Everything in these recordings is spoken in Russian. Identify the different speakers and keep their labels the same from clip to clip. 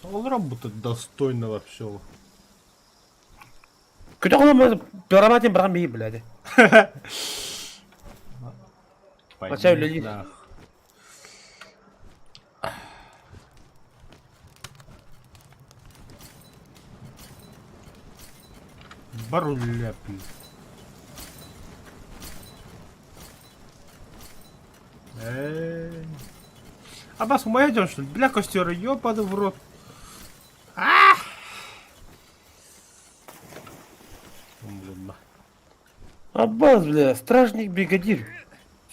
Speaker 1: Он работает достойно вообще.
Speaker 2: 그저 그러면 벼락맞이 바람이 блядь. Хотя
Speaker 1: Пойми
Speaker 2: люди-
Speaker 1: нах. Баруля, блин. Аббас, мы идем, что ли? Бля, костер, ёбаный в рот. Ладно.
Speaker 2: Аббас, бля, стражник бригадир.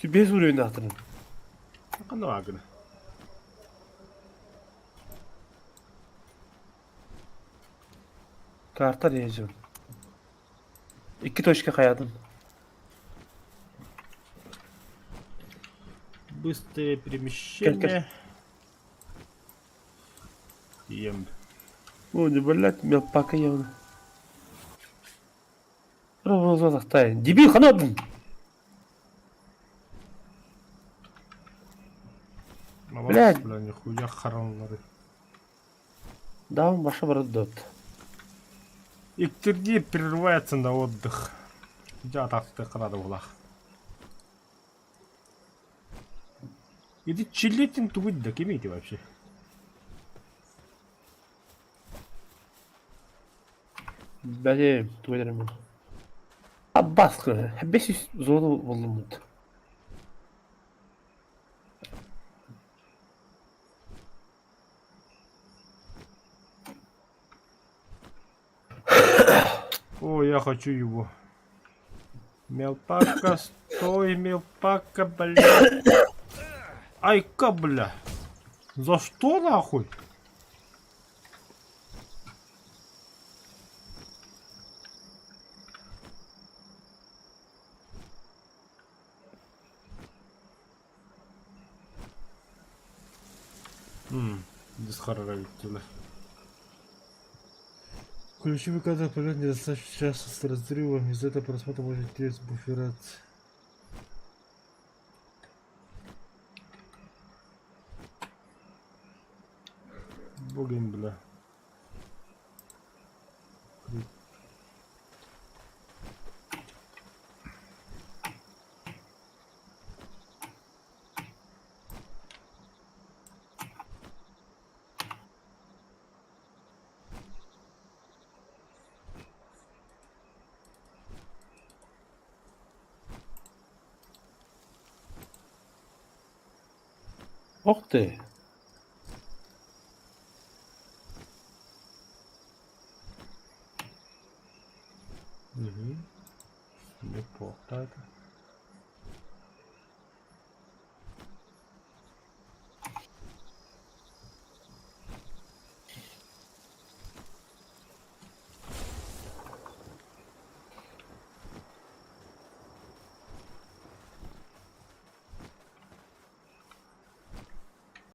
Speaker 2: Без уровня нахрен.
Speaker 1: Ну, агна.
Speaker 2: Karta diyeceğim. 2 точка kayadım.
Speaker 1: Быстрое перемещение. Ем.
Speaker 2: О, не блядь, мелпака явно. Розовый. Дебил, ханадын. Блядь.
Speaker 1: Бля, нихуя харанлары.
Speaker 2: Да, он башы бір дот.
Speaker 1: Иктерди прерывается на отдых. Я так рада была. Иди чилитин тувыть, да кемите вообще.
Speaker 2: Бәле, туйларым. Аббас, хәббес золу булмады.
Speaker 1: О, я хочу его. Мелпака, стой, мелпака, бля. Ай-ка, бля. За что нахуй? Без характера. Ключевой кадр полет недостаточно часто с разрывом. Из-за этого просмотра может терять буферация. Богин, бля.
Speaker 2: Ох ты.
Speaker 1: Неплохо это.